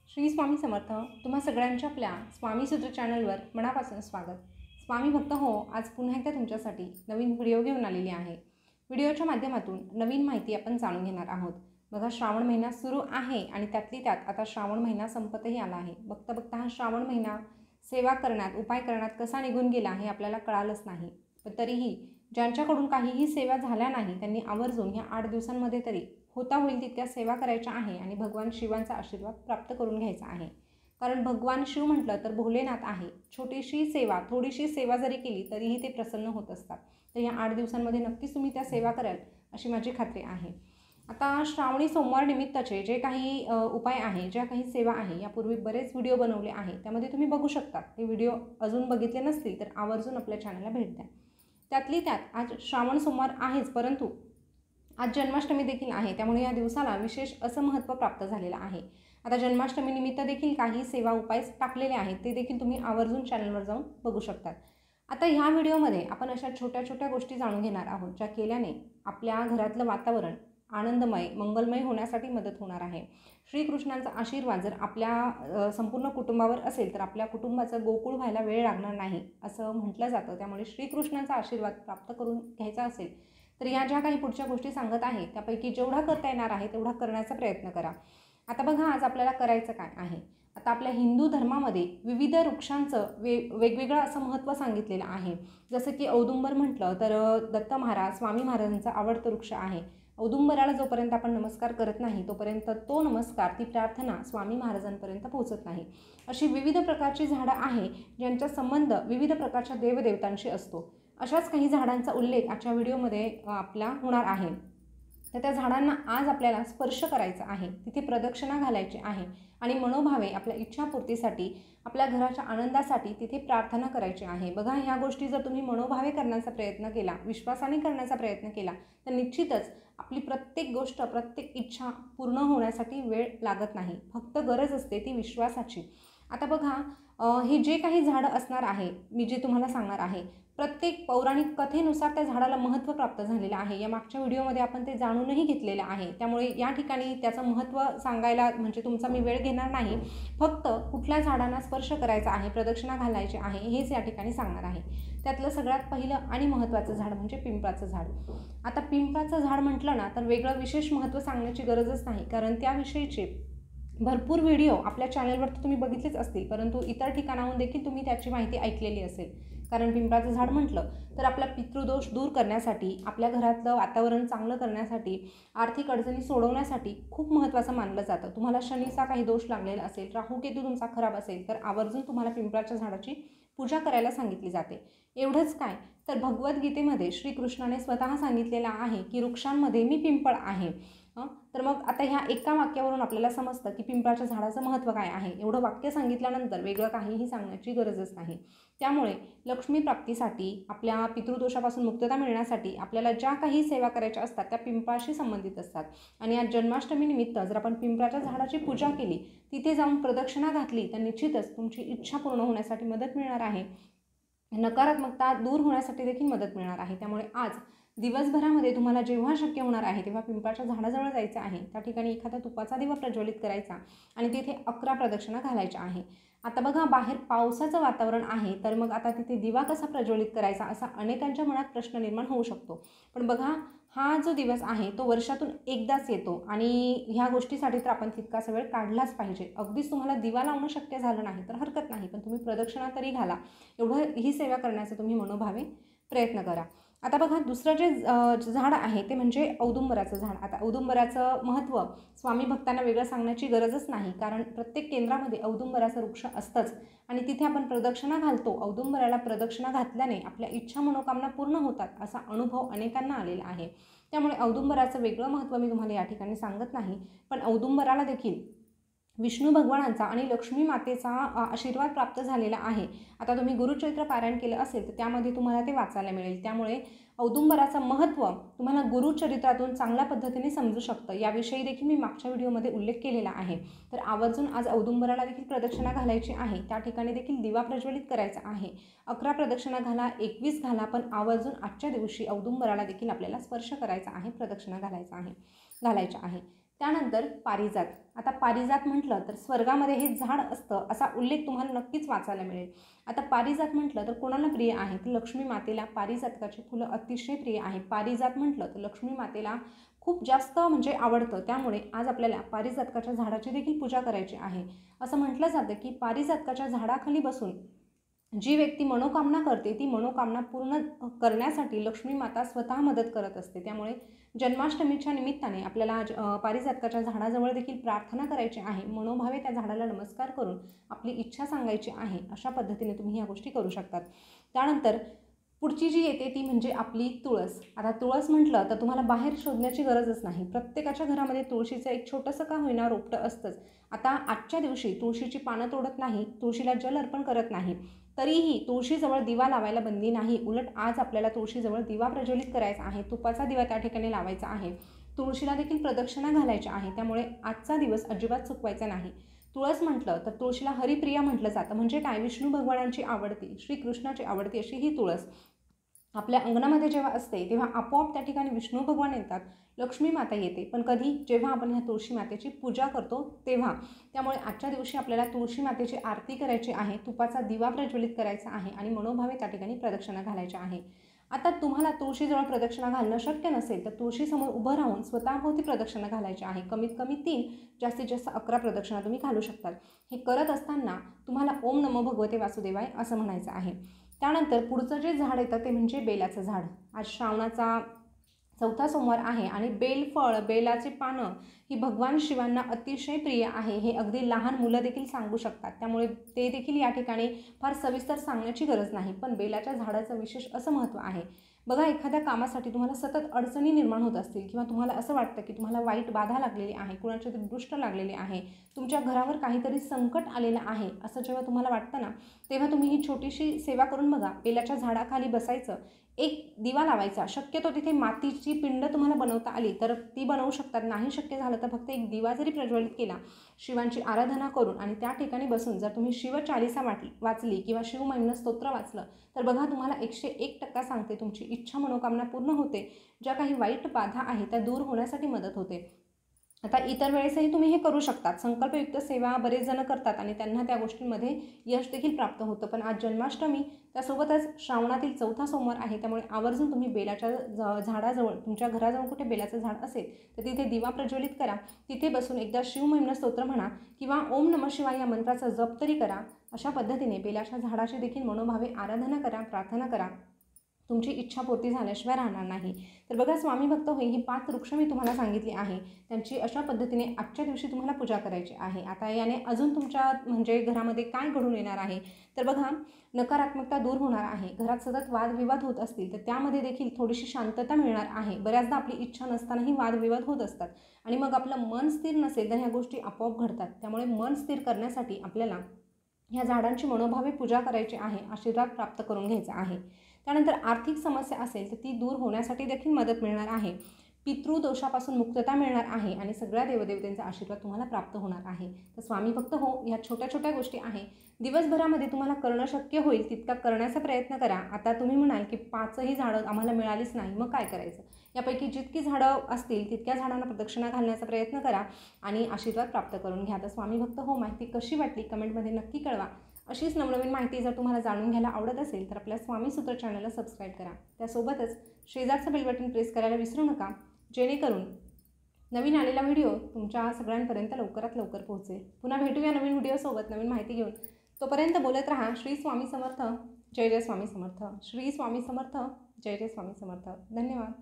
श्री स्वामी समर्थ. तुम्हा सगळ्यांच्या आपल्या स्वामी सूत्र चॅनलवर मनापासून स्वागत. स्वामी भक्त हो, आज पुन्हा एकदा तुमच्यासाठी नवीन व्हिडिओ घेऊन आलेली आहे. व्हिडिओच्या माध्यमातून नवीन माहिती आपण जाणून घेणार आहोत. बघा, श्रावण महिना सुरू आहे आणि त्यातली त्यात आता श्रावण महिना संपतही आला आहे. बघता बघता हा श्रावण महिना सेवा करण्यात, उपाय करण्यात कसा निघून गेला हे आपल्याला कळालंच नाही. पण तरीही ज्यांच्याकडून काहीही सेवा झाल्या नाही त्यांनी आवर्जून ह्या 8 दिवसांमध्ये तरी होता होईल तितक्या सेवा करायच्या आहे आणि भगवान शिवांचा आशीर्वाद प्राप्त करून घ्यायचा आहे. कारण भगवान शिव म्हटलं तर भोलेनाथ आहे. छोटीशी सेवा, थोडीशी सेवा जरी केली तरीही ते प्रसन्न होत असतात. तर या 8 दिवसांमध्ये नक्कीच तुम्ही त्या सेवा कराल अशी माझी खात्री आहे. आता श्रावणी सोमवार निमित्ताचे जे काही उपाय आहे, ज्या काही सेवा आहे, यापूर्वी बरेच व्हिडिओ बनवले आहे, त्यामध्ये तुम्ही बघू शकता. ते व्हिडिओ अजून बघितले नसतील तर आवर्जून आपल्या चॅनलला भेट द्या. त्यातली त्यात आज श्रावण सोमवार आहेच, परंतु आज जन्माष्टमी देखील आहे. त्यामुळे या दिवसाला विशेष असं महत्त्व प्राप्त झालेलं आहे. आता जन्माष्टमी निमित्त देखील काही सेवा उपाय टाकलेले आहेत, ते देखील तुम्ही आवर्जून चॅनलवर जाऊन बघू शकतात. आता ह्या व्हिडिओमध्ये आपण अशा छोट्या छोट्या गोष्टी जाणून घेणार आहोत, ज्या केल्याने आपल्या घरातलं वातावरण आनंदमय, मंगलमय होण्यासाठी मदत होणार आहे. श्रीकृष्णांचा आशीर्वाद जर आपल्या संपूर्ण कुटुंबावर असेल तर आपल्या कुटुंबाचं गोकुळ व्हायला वेळ लागणार नाही असं म्हटलं जातं. त्यामुळे श्रीकृष्णांचा आशीर्वाद प्राप्त करून घ्यायचा असेल तर या ज्या काही पुढच्या गोष्टी सांगत आहे त्यापैकी जेवढा करता येणार आहे तेवढा करण्याचा प्रयत्न करा. आता बघा, आज आपल्याला करायचं काय आहे. आता आपल्या हिंदू धर्मामध्ये विविध वृक्षांचं वेगवेगळं असं महत्त्व सांगितलेलं आहे. जसं की औदुंबर म्हटलं तर दत्त महाराज, स्वामी महाराजांचा आवडतं वृक्ष आहे. औदुंबराला जोपर्यंत आपण नमस्कार करत नाही तोपर्यंत तो नमस्कार, ती प्रार्थना स्वामी महाराजांपर्यंत पोहोचत नाही. अशी विविध प्रकारची झाडं आहे ज्यांचा संबंध विविध प्रकारच्या देवदेवतांशी असतो. अशाच काही झाडांचा उल्लेख आजच्या व्हिडिओमध्ये आपला होणार आहे. तर त्या झाडांना आज आपल्याला स्पर्श करायचा आहे, तिथे प्रदक्षिणा घालायची आहे आणि मनोभावे आपल्या इच्छापूर्तीसाठी, आपल्या घराच्या आनंदासाठी तिथे प्रार्थना करायची आहे. बघा, ह्या गोष्टी जर तुम्ही मनोभावे करण्याचा प्रयत्न केला, विश्वासाने करण्याचा प्रयत्न केला तर निश्चितच आपली प्रत्येक गोष्ट, प्रत्येक इच्छा पूर्ण होण्यासाठी वेळ लागत नाही. फक्त गरज असते ती विश्वासाची. आता बघा, हे जे काही झाडं असणार आहे, मी जे तुम्हाला सांगणार आहे, प्रत्येक पौराणिक कथेनुसार त्या झाडाला महत्त्व प्राप्त झालेलं आहे. या मागच्या व्हिडिओमध्ये आपण ते जाणूनही घेतलेलं आहे. त्यामुळे या ठिकाणी त्याचं महत्त्व सांगायला म्हणजे तुमचा मी वेळ घेणार नाही. फक्त कुठल्या झाडांना स्पर्श करायचा आहे, प्रदक्षिणा घालायची आहे, हेच या ठिकाणी सांगणार आहे. त्यातलं सगळ्यात पहिलं आणि महत्त्वाचं झाड म्हणजे पिंपळाचं झाड. आता पिंपळाचं झाड म्हटलं ना तर वेगळं विशेष महत्त्व सांगण्याची गरजच नाही, कारण त्याविषयीचे भरपूर व्हिडिओ आपल्या चॅनलवर तुम्ही बघितलेच असतील, परंतु इतर ठिकाणाहून देखील तुम्ही त्याची माहिती ऐकलेली असेल. कारण पिंपळाचं झाड म्हटलं तर आपला पितृदोष दूर करण्यासाठी, आपल्या घरातलं वातावरण चांगलं करण्यासाठी, आर्थिक अडचणी सोडवण्यासाठी खूप महत्त्वाचं मानलं जातं. तुम्हाला शनीचा काही दोष लागलेला असेल, राहू केतू तुमचा खराब असेल तर आवर्जून तुम्हाला पिंपळाच्या झाडाची पूजा करायला सांगितली जाते. एवढंच काय, तर भगवद्गीतेमध्ये श्रीकृष्णाने स्वतः सांगितलेलं आहे की वृक्षांमध्ये मी पिंपळ आहे. तर मग आता ह्या एका वाक्यावरून आपल्याला समजतं की पिंपळाच्या झाडाचं महत्त्व काय आहे. एवढं वाक्य सांगितल्यानंतर वेगळं काहीही सांगण्याची गरजच नाही. त्यामुळे लक्ष्मी प्राप्तीसाठी, आपल्या पितृदोषापासून मुक्तता मिळण्यासाठी आपल्याला ज्या काही सेवा करायच्या असतात त्या पिंपळाशी संबंधित असतात. आणि आज जन्माष्टमी निमित्त जर आपण पिंपळाच्या झाडाची पूजा केली, तिथे जाऊन प्रदक्षिणा घातली तर निश्चितच तुमची इच्छा पूर्ण होण्यासाठी मदत मिळणार आहे. नकारात्मकता दूर होण्यासाठी देखील मदत मिळणार आहे. त्यामुळे आज दिवसभरामध्ये तुम्हाला जेव्हा शक्य होणार आहे तेव्हा पिंपळाच्या झाडाजवळ जायचं आहे. त्या ठिकाणी एखादा तुपाचा दिवा प्रज्वलित करायचा आणि तिथे 11 प्रदक्षिणा घालायच्या आहे. आता बघा, बाहेर पावसाचं वातावरण आहे तर मग आता तिथे दिवा कसा प्रज्वलित करायचा असा अनेकांच्या मनात प्रश्न निर्माण होऊ शकतो. पण बघा, हा जो दिवस आहे तो वर्षातून एकदाच येतो आणि ह्या गोष्टीसाठी तर आपण तितकासा वेळ काढलाच पाहिजे. अगदीच तुम्हाला दिवा लावणं शक्य झालं नाही तर हरकत नाही, पण तुम्ही प्रदक्षिणा तरी घाला. एवढं ही सेवा करण्याचा तुम्ही मनोभावे प्रयत्न करा. आता बघा, दुसरं जे झाड आहे ते म्हणजे औदुंबराचं झाड. आता औदुंबराचं महत्त्व स्वामी भक्तांना वेगळं सांगण्याची गरजच नाही, कारण प्रत्येक केंद्रामध्ये औदुंबराचं वृक्ष असतंच आणि तिथे आपण प्रदक्षिणा घालतो. औदुंबराला प्रदक्षिणा घातल्याने आपल्या इच्छा मनोकामना पूर्ण होतात असा अनुभव अनेकांना आलेला आहे. त्यामुळे औदुंबराचं वेगळं महत्त्व मी तुम्हाला या ठिकाणी सांगत नाही, पण औदुंबराला देखील विष्णू भगवानांचा आणि लक्ष्मी मातेचा आशीर्वाद प्राप्त झालेला आहे. आता तुम्ही गुरुचरित्र पारायण केलं असेल तर त्यामध्ये तुम्हाला ते वाचायला मिळेल. त्यामुळे औदुंबराचं महत्त्व तुम्हाला गुरुचरित्रातून चांगल्या पद्धतीने समजू शकतं. याविषयी देखील मी मागच्या व्हिडिओमध्ये उल्लेख केलेला आहे. तर आवर्जून आज औदुंबराला देखील प्रदक्षिणा घालायची आहे. त्या ठिकाणी देखील दिवा प्रज्वलित करायचा आहे. 11 प्रदक्षिणा घाला, 21 घाला, पण आवर्जून आजच्या दिवशी औदुंबराला देखील आपल्याला स्पर्श करायचा आहे, प्रदक्षिणा घालायच्या आहे. त्यानंतर पारिजात. आता पारिजात म्हटलं तर स्वर्गामध्ये हे झाड असतं असा उल्लेख तुम्हाला नक्कीच वाचायला मिळेल. आता पारिजात म्हटलं तर कोणाला प्रिय आहे, तर लक्ष्मी मातेला पारिजातकाची फुलं अतिशय प्रिय आहे. पारिजात म्हटलं तर लक्ष्मी मातेला खूप जास्त म्हणजे आवडतं. त्यामुळे आज आपल्याला पारिजातकाच्या झाडाची देखील पूजा करायची आहे. असं म्हटलं जातं की पारिजातकाच्या झाडाखाली बसून जी व्यक्ती मनोकामना करते ती मनोकामना पूर्ण करण्यासाठी लक्ष्मी माता स्वतः मदत करत असते. त्यामुळे जन्माष्टमीच्या निमित्ताने आपल्याला आज पारिजातकाच्या झाडाजवळ देखील प्रार्थना करायची आहे. मनोभावे त्या झाडाला नमस्कार करून आपली इच्छा सांगायची आहे. अशा पद्धतीने तुम्ही ह्या गोष्टी करू शकतात. त्यानंतर पुढची जी येते ती म्हणजे आपली तुळस. आता तुळस म्हटलं तर तुम्हाला बाहेर शोधण्याची गरजच नाही. प्रत्येकाच्या घरामध्ये तुळशीचं एक छोटंसं का होईना रोपटं असतंच. आता आजच्या दिवशी तुळशीची पानं तोडत नाही, तुळशीला जल अर्पण करत नाही, तरीही तुळशीजवळ दिवा लावायला बंदी नाही. उलट आज आपल्याला तुळशीजवळ दिवा प्रज्वलित करायचा आहे, तुपाचा दिवा त्या ठिकाणी लावायचा आहे, तुळशीला देखील प्रदक्षिणा घालायची आहे. त्यामुळे आजचा दिवस अजिबात चुकवायचा नाही. तुळस म्हटलं तर तुळशीला हरिप्रिया म्हटलं जातं. म्हणजे काय, विष्णू भगवानांची आवडती, श्रीकृष्णाची आवडती अशी ही तुळस आपल्या अंगणामध्ये जेव्हा असते तेव्हा आपोआप त्या ठिकाणी विष्णू भगवान येतात, लक्ष्मी माता येते. पण कधी, जेव्हा आपण ह्या तुळशी मातेची पूजा करतो तेव्हा. त्यामुळे आजच्या दिवशी आपल्याला तुळशी मातेची आरती करायची आहे, तुपाचा दिवा प्रज्वलित करायचा आहे आणि मनोभावे त्या ठिकाणी प्रदक्षिणा घालायच्या आहे. आता तुम्हाला तुळशीजवळ प्रदक्षिणा घालणं शक्य नसेल तर तुळशीसमोर उभं राहून स्वतःभोवती प्रदक्षिणा घालायची आहे. कमीत कमी 3, जास्तीत जास्त 11 प्रदक्षिणा तुम्ही घालू शकतात. हे करत असताना तुम्हाला ओम नमो भगवते वासुदेवाय असं म्हणायचं आहे. त्यानंतर पुढचं जे झाड येतं ते म्हणजे बेलाचं झाड. आज श्रावणाचा 4था सोमवार आहे आणि बेलफळ, बेलाची पानं ही भगवान शिवांना अतिशय प्रिय आहे. हे अगदी लहान मुलं देखील सांगू शकतात. त्यामुळे ते देखील या ठिकाणी फार सविस्तर सांगण्याची गरज नाही. पण बेलाच्या झाडाचं विशेष असं महत्त्व आहे. बघा, एखाद्या कामासाठी तुम्हाला सतत अडचणी निर्माण होत असतील किंवा तुम्हाला असं वाटतं की तुम्हाला वाईट बाधा लागलेली आहे, कुणाची तरी दृष्ट लागलेली आहे, तुमच्या घरावर काहीतरी संकट आलेलं आहे, असं जेव्हा तुम्हाला वाटतं ना, तेव्हा तुम्ही ही छोटीशी सेवा करून बघा. बेलाच्या झाडाखाली बसायचं, एक दिवा लावायचा. शक्यतो तिथे मातीची पिंड तुम्हाला बनवता आली तर ती बनवू शकतात. नाही शक्य झालं तर फक्त एक दिवा जरी प्रज्वलित केला शिवांची आराधना करून आणि त्या ठिकाणी बसून जर तुम्ही शिवचालिसा वाचली किंवा शिवमहिम्न स्तोत्र वाचलं तर बघा, तुम्हाला 101% सांगते तुमची इच्छा मनोकामना पूर्ण होते. ज्या काही वाईट बाधा आहेत त्या दूर होण्यासाठी मदत होते. आता इतर वेळेसही तुम्ही हे करू शकतात. संकल्पयुक्त सेवा बरेच जण करतात आणि त्यांना त्या गोष्टींमध्ये यश देखील प्राप्त होतं. पण आज जन्माष्टमी, त्यासोबतच श्रावणातील 4था सोमवार आहे. त्यामुळे आवर्जून तुम्ही बेलाच्या झाडाजवळ, तुमच्या घराजवळ कुठे बेलाचं झाड असेल तर तिथे दिवा प्रज्वलित करा. तिथे बसून एकदा शिवमहिम्न स्तोत्र म्हणा किंवा ओम नमः शिवाय या मंत्राचा जप तरी करा. अशा पद्धतीने बेलाच्या झाडाची देखील मनोभावे आराधना करा, प्रार्थना करा. तुमची इच्छापूर्ती झाल्याशिवाय राहणार नाही. तर बघा, स्वामी भक्त होई ही 5 वृक्ष मी तुम्हाला सांगितली आहे. त्यांची अशा पद्धतीने आजच्या दिवशी तुम्हाला पूजा करायची आहे. आता याने अजून तुमच्या म्हणजे घरामध्ये काय घडून येणार आहे, तर बघा, नकारात्मकता दूर होणार आहे. घरात सतत वादविवाद होत असतील तर त्यामध्ये देखील थोडीशी शांतता मिळणार आहे. बऱ्याचदा आपली इच्छा नसतानाही वादविवाद होत असतात आणि मग आपलं मन स्थिर नसेल तर ह्या गोष्टी आपोआप घडतात. त्यामुळे मन स्थिर करण्यासाठी आपल्याला ह्या झाडांची मनोभावे पूजा करायची आहे, आशीर्वाद प्राप्त करून घ्यायचा आहे. त्यानंतर आर्थिक समस्या असेल तर ती दूर होण्यासाठी देखील मदत मिळणार आहे. पितृदोषापासून मुक्तता मिळणार आहे आणि सगळ्या देवदेवतांचा आशीर्वाद तुम्हाला प्राप्त होणार आहे. तर स्वामी भक्त हो, ह्या छोट्या छोट्या गोष्टी आहे. दिवसभरामध्ये तुम्हाला करणं शक्य होईल तितका करण्याचा प्रयत्न करा. आता तुम्ही म्हणाल की 5ही झाडं आम्हाला मिळालीच नाही, मग काय करायचं? यापैकी जितकी झाडं असतील तितक्या झाडांना प्रदक्षिणा घालण्याचा प्रयत्न करा आणि आशीर्वाद प्राप्त करून घ्या. तर स्वामी भक्त हो, माहिती कशी वाटली कमेंटमध्ये नक्की कळवा. अशीच नवनवीन माहिती जर तुम्हाला जाणून घ्यायला आवडत असेल तर आपल्या स्वामी सूत्र चॅनलला सबस्क्राईब करा. त्यासोबतच शेजारचं बेल बटन प्रेस करायला विसरू नका, जेणेकरून नवीन आलेला व्हिडिओ तुमच्या सगळ्यांपर्यंत लवकरात लवकर पोहोचेल. पुन्हा भेटूया नवीन व्हिडिओसोबत, नवीन माहिती घेऊन. तोपर्यंत बोलत राहा श्री स्वामी समर्थ, जय जय स्वामी समर्थ. श्री स्वामी समर्थ, जय जय स्वामी समर्थ. धन्यवाद.